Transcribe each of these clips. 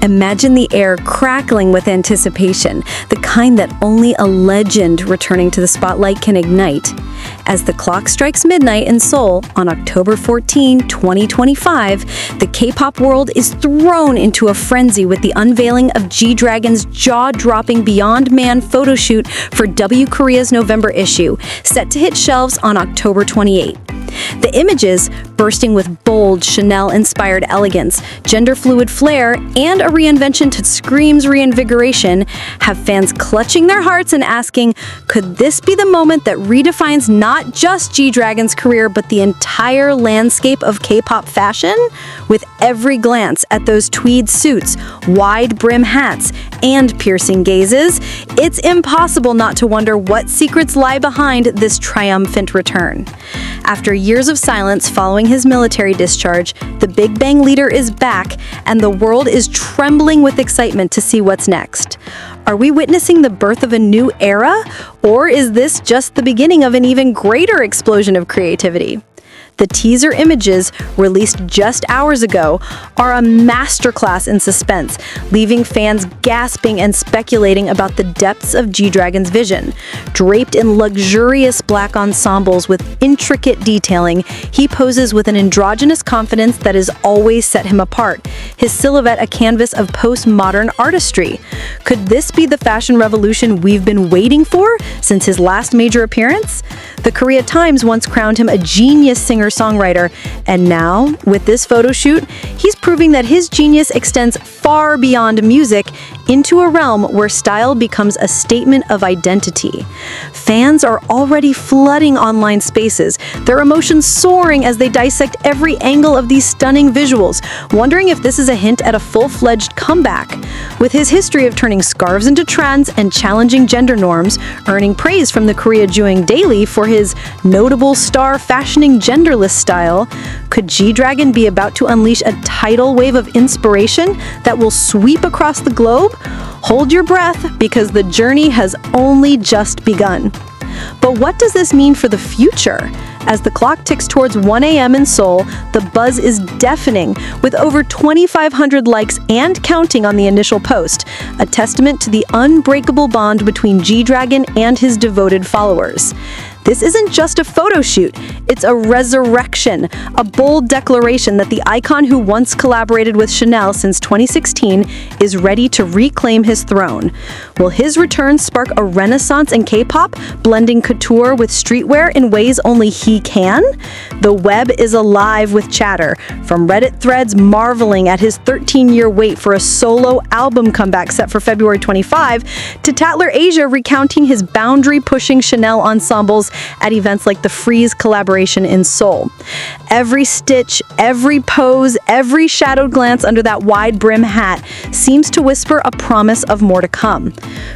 Imagine the air crackling with anticipation, the kind that only a legend returning to the spotlight can ignite. As the clock strikes midnight in Seoul on October 14, 2025, the K-pop world is thrown into a frenzy with the unveiling of GDragon's jaw-dropping Beyond Man photo shoot for W Korea's November issue, set to hit shelves on October 28. The images, bursting with bold, Chanel-inspired elegance, gender-fluid flair, and a reinvention that screams reinvigoration, have fans clutching their hearts and asking, could this be the moment that redefines not just GDragon's career, but the entire landscape of K-pop fashion? With every glance at those tweed suits, wide brim hats, and piercing gazes, it's impossible not to wonder what secrets lie behind this triumphant return. After years of silence following his military discharge, the Big Bang leader is back, and the world is trembling with excitement to see what's next. Are we witnessing the birth of a new era, or is this just the beginning of an even greater explosion of creativity? The teaser images, released just hours ago, are a masterclass in suspense, leaving fans gasping and speculating about the depths of GDragon's vision. Draped in luxurious black ensembles with intricate detailing, he poses with an androgynous confidence that has always set him apart, his silhouette a canvas of postmodern artistry. Could this be the fashion revolution we've been waiting for since his last major appearance? The Korea Times once crowned him a genius singer-songwriter, and now, with this photo shoot, he's proving that his genius extends far beyond music into a realm where style becomes a statement of identity. Fans are already flooding online spaces, their emotions soaring as they dissect every angle of these stunning visuals, wondering if this is a hint at a full-fledged comeback. With his history of turning scarves into trends and challenging gender norms, earning praise from the Korea Jewing Daily for his notable star fashioning genderless style, could GDragon be about to unleash a tidal wave of inspiration that will sweep across the globe? Hold your breath, because the journey has only just begun. But what does this mean for the future? As the clock ticks towards 1 a.m. in Seoul, the buzz is deafening, with over 2,500 likes and counting on the initial post, a testament to the unbreakable bond between GDragon and his devoted followers. This isn't just a photo shoot, it's a resurrection, a bold declaration that the icon who once collaborated with Chanel since 2016 is ready to reclaim his throne. Will his return spark a renaissance in K-pop, blending couture with streetwear in ways only he can? The web is alive with chatter, from Reddit threads marveling at his 13-year wait for a solo album comeback set for February 25, to Tatler Asia recounting his boundary-pushing Chanel ensembles at events like the Freeze collaboration in Seoul. Every stitch, every pose, every shadowed glance under that wide brim hat seems to whisper a promise of more to come.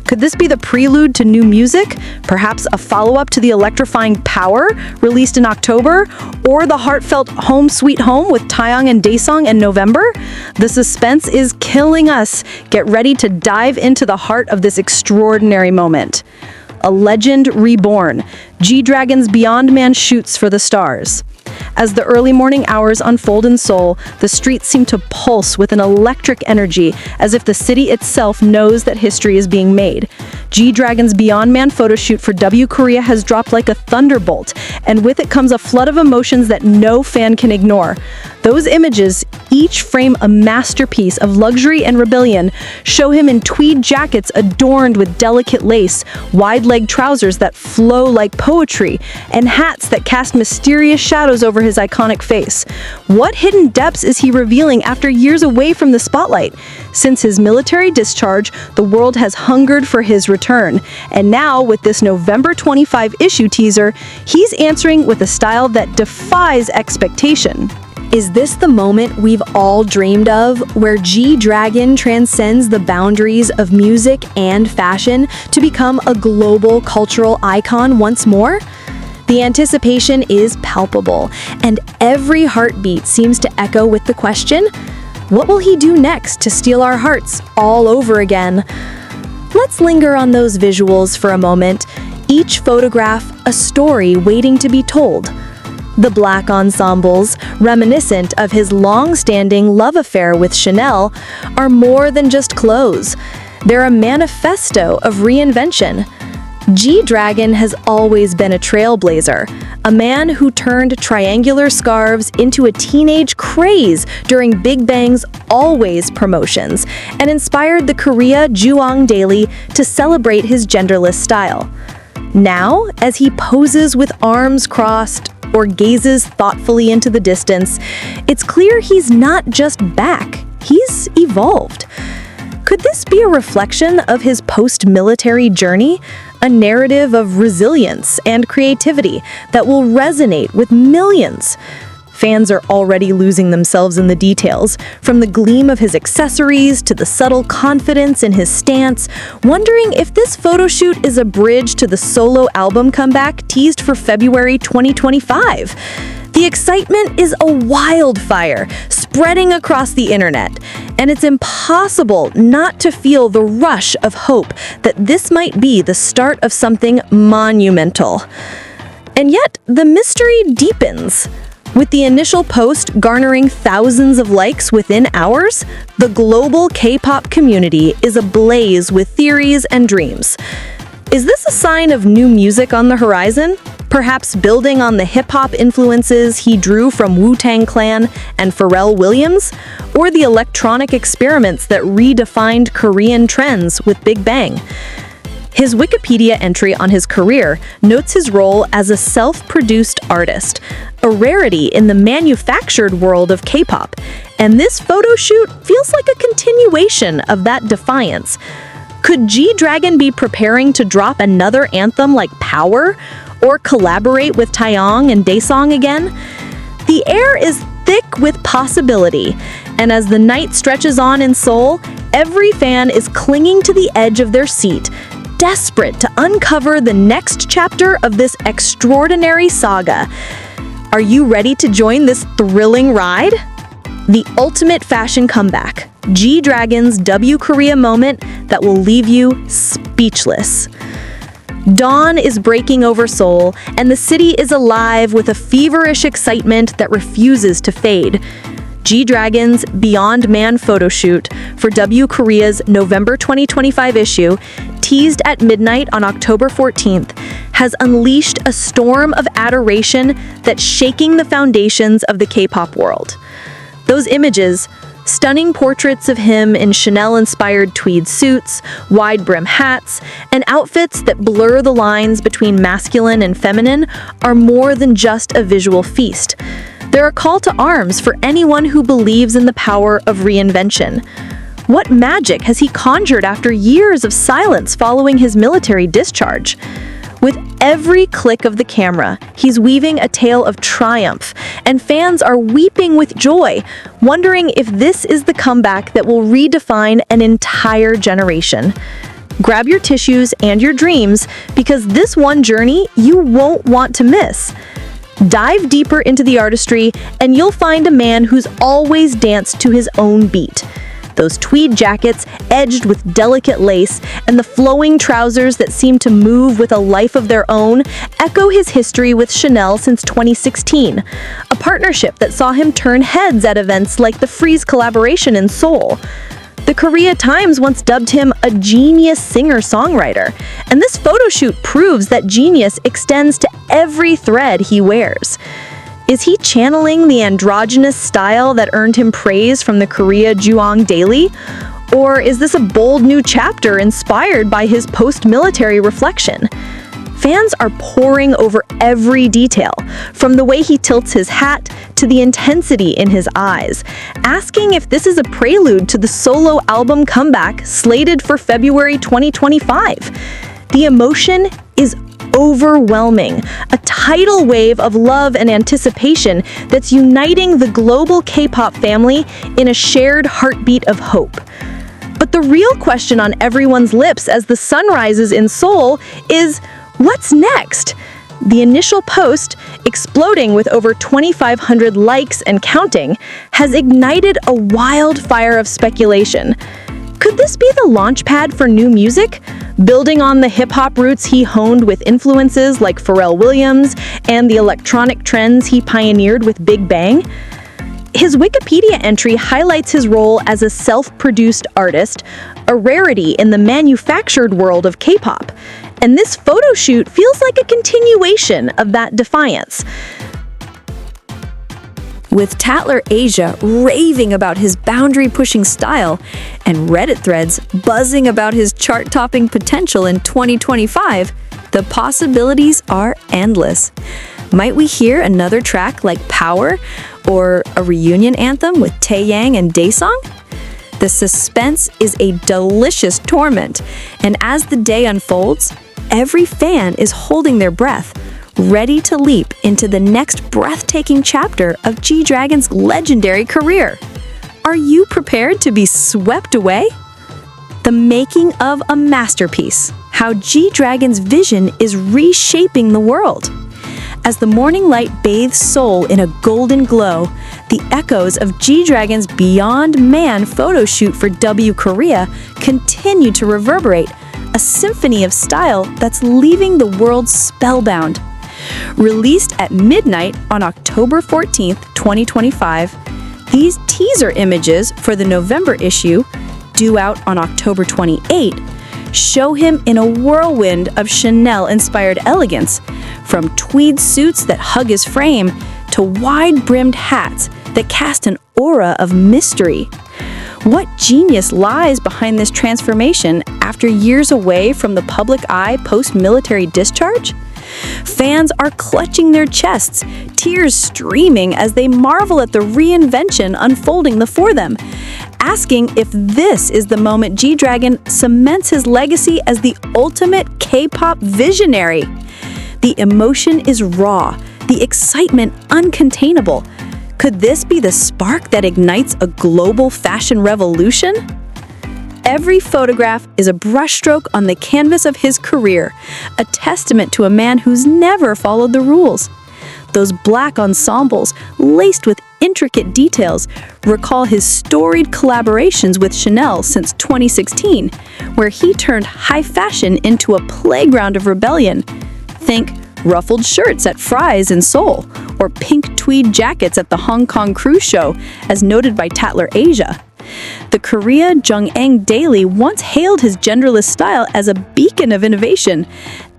Could this be the prelude to new music? Perhaps a follow-up to the electrifying Power, released in October? Or the heartfelt Home Sweet Home with Taeyong and Daesung in November? The suspense is killing us. Get ready to dive into the heart of this extraordinary moment. A legend reborn. GDragon's Beyond Man shoots for the stars. As the early morning hours unfold in Seoul, the streets seem to pulse with an electric energy, as if the city itself knows that history is being made. GDragon's Beyond Man photo shoot for W Korea has dropped like a thunderbolt, and with it comes a flood of emotions that no fan can ignore. Those images, each frame a masterpiece of luxury and rebellion, show him in tweed jackets adorned with delicate lace, wide-leg trousers that flow like poetry, and hats that cast mysterious shadows over his iconic face. What hidden depths is he revealing after years away from the spotlight? Since his military discharge, the world has hungered for his return. And now, with this November 25 issue teaser, he's answering with a style that defies expectation. Is this the moment we've all dreamed of, where GDragon transcends the boundaries of music and fashion to become a global cultural icon once more? The anticipation is palpable, and every heartbeat seems to echo with the question, what will he do next to steal our hearts all over again? Let's linger on those visuals for a moment, each photograph a story waiting to be told. The black ensembles, reminiscent of his long-standing love affair with Chanel, are more than just clothes. They're a manifesto of reinvention. GDragon has always been a trailblazer, a man who turned triangular scarves into a teenage craze during Big Bang's Always promotions and inspired the Korea Juang Daily to celebrate his genderless style. Now, as he poses with arms crossed or gazes thoughtfully into the distance, it's clear he's not just back, he's evolved. Could this be a reflection of his post-military journey? A narrative of resilience and creativity that will resonate with millions. Fans are already losing themselves in the details, from the gleam of his accessories to the subtle confidence in his stance, wondering if this photo shoot is a bridge to the solo album comeback teased for February 2025. The excitement is a wildfire spreading across the internet, and it's impossible not to feel the rush of hope that this might be the start of something monumental. And yet, the mystery deepens. With the initial post garnering thousands of likes within hours, the global K-pop community is ablaze with theories and dreams. Is this a sign of new music on the horizon? Perhaps building on the hip-hop influences he drew from Wu-Tang Clan and Pharrell Williams? Or the electronic experiments that redefined Korean trends with Big Bang? His Wikipedia entry on his career notes his role as a self-produced artist, a rarity in the manufactured world of K-pop, and this photo shoot feels like a continuation of that defiance. Could GDragon be preparing to drop another anthem like Power? Or collaborate with Taeyong and Daesung again? The air is thick with possibility, and as the night stretches on in Seoul, every fan is clinging to the edge of their seat, desperate to uncover the next chapter of this extraordinary saga. Are you ready to join this thrilling ride? The ultimate fashion comeback, GDragon's W Korea moment that will leave you speechless. Dawn is breaking over Seoul, and the city is alive with a feverish excitement that refuses to fade. GDragon's Beyond Man photoshoot for W Korea's November 2025 issue, teased at midnight on October 14th, has unleashed a storm of adoration that's shaking the foundations of the K-pop world. Those images, stunning portraits of him in Chanel-inspired tweed suits, wide-brim hats, and outfits that blur the lines between masculine and feminine, are more than just a visual feast. They're a call to arms for anyone who believes in the power of reinvention. What magic has he conjured after years of silence following his military discharge? With every click of the camera, he's weaving a tale of triumph, and fans are weeping with joy, wondering if this is the comeback that will redefine an entire generation. Grab your tissues and your dreams, because this one journey you won't want to miss. Dive deeper into the artistry, and you'll find a man who's always danced to his own beat. Those tweed jackets edged with delicate lace and the flowing trousers that seem to move with a life of their own echo his history with Chanel since 2016, a partnership that saw him turn heads at events like the Freeze collaboration in Seoul. The Korea Times once dubbed him a genius singer-songwriter, and this photoshoot proves that genius extends to every thread he wears. Is he channeling the androgynous style that earned him praise from the Korea Juang Daily? Or is this a bold new chapter inspired by his post-military reflection? Fans are poring over every detail, from the way he tilts his hat to the intensity in his eyes, asking if this is a prelude to the solo album comeback slated for February 2025. The emotion is overwhelming, a tidal wave of love and anticipation that's uniting the global K-pop family in a shared heartbeat of hope. But the real question on everyone's lips as the sun rises in Seoul is, what's next? The initial post, exploding with over 2,500 likes and counting, has ignited a wildfire of speculation. Could this be the launchpad for new music? Building on the hip-hop roots he honed with influences like Pharrell Williams and the electronic trends he pioneered with Big Bang, his Wikipedia entry highlights his role as a self-produced artist, a rarity in the manufactured world of K-pop. And this photo shoot feels like a continuation of that defiance. With Tatler Asia raving about his boundary-pushing style and Reddit threads buzzing about his chart-topping potential in 2025, the possibilities are endless. Might we hear another track like Power or a reunion anthem with Taeyang and Daesung? The suspense is a delicious torment, and as the day unfolds, every fan is holding their breath, ready to leap into the next breathtaking chapter of GDragon's legendary career. Are you prepared to be swept away? The making of a masterpiece, how GDragon's vision is reshaping the world. As the morning light bathes Seoul in a golden glow, the echoes of GDragon's Beyond Man photo shoot for W Korea continue to reverberate, a symphony of style that's leaving the world spellbound. Released at midnight on October 14th, 2025, these teaser images for the November issue, due out on October 28, show him in a whirlwind of Chanel-inspired elegance, from tweed suits that hug his frame to wide-brimmed hats that cast an aura of mystery. What genius lies behind this transformation after years away from the public eye post-military discharge? Fans are clutching their chests, tears streaming as they marvel at the reinvention unfolding before them, asking if this is the moment GDragon cements his legacy as the ultimate K-pop visionary. The emotion is raw, the excitement uncontainable. Could this be the spark that ignites a global fashion revolution? Every photograph is a brushstroke on the canvas of his career, a testament to a man who's never followed the rules. Those black ensembles, laced with intricate details, recall his storied collaborations with Chanel since 2016, where he turned high fashion into a playground of rebellion. Think ruffled shirts at Fry's in Seoul, or pink tweed jackets at the Hong Kong cruise show, as noted by Tatler Asia. The Korea Jong'ang Daily once hailed his genderless style as a beacon of innovation,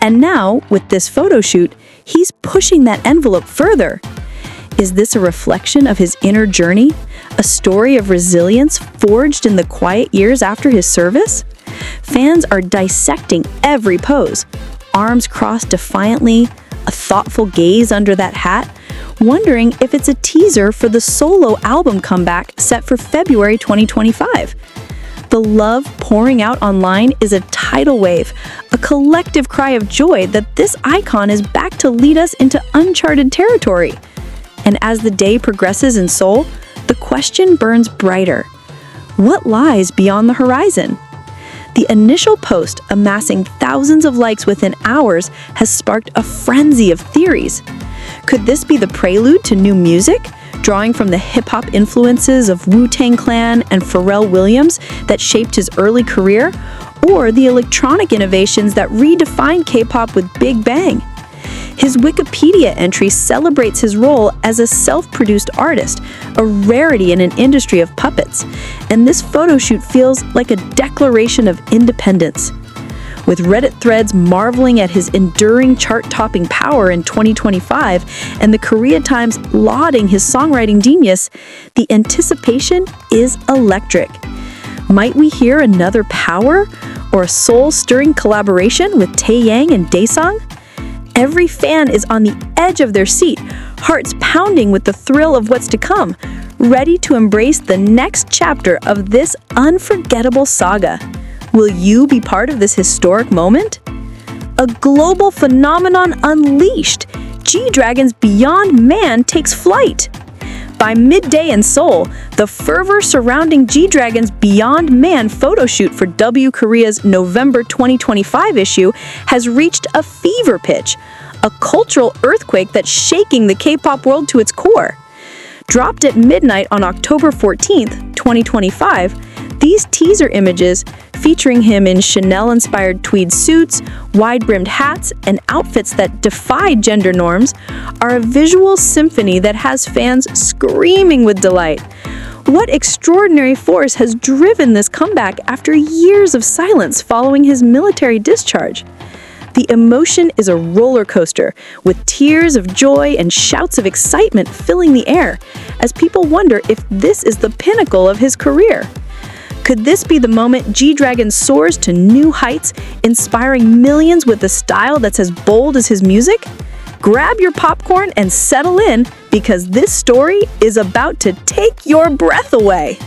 and now, with this photo shoot, he's pushing that envelope further. Is this a reflection of his inner journey? A story of resilience forged in the quiet years after his service? Fans are dissecting every pose, arms crossed defiantly, a thoughtful gaze under that hat, wondering if it's a teaser for the solo album comeback set for February 2025. The love pouring out online is a tidal wave, a collective cry of joy that this icon is back to lead us into uncharted territory. And as the day progresses in Seoul, the question burns brighter. What lies beyond the horizon? The initial post, amassing thousands of likes within hours, has sparked a frenzy of theories. Could this be the prelude to new music, drawing from the hip-hop influences of Wu-Tang Clan and Pharrell Williams that shaped his early career, or the electronic innovations that redefined K-pop with Big Bang? His Wikipedia entry celebrates his role as a self-produced artist, a rarity in an industry of puppets, and this photo shoot feels like a declaration of independence. With Reddit threads marveling at his enduring chart-topping power in 2025 and the Korea Times lauding his songwriting genius, the anticipation is electric. Might we hear another Power or a soul-stirring collaboration with Taeyang and Daesung? Every fan is on the edge of their seat, hearts pounding with the thrill of what's to come, ready to embrace the next chapter of this unforgettable saga. Will you be part of this historic moment? A global phenomenon unleashed, GDragon's Beyond Man takes flight. By midday in Seoul, the fervor surrounding GDragon's Beyond Man photo shoot for W Korea's November 2025 issue has reached a fever pitch, a cultural earthquake that's shaking the K-pop world to its core. Dropped at midnight on October 14th, 2025, These teaser images, featuring him in Chanel-inspired tweed suits, wide-brimmed hats, and outfits that defy gender norms, are a visual symphony that has fans screaming with delight. What extraordinary force has driven this comeback after years of silence following his military discharge? The emotion is a roller coaster, with tears of joy and shouts of excitement filling the air, as people wonder if this is the pinnacle of his career. Could this be the moment GDragon soars to new heights, inspiring millions with a style that's as bold as his music? Grab your popcorn and settle in, because this story is about to take your breath away.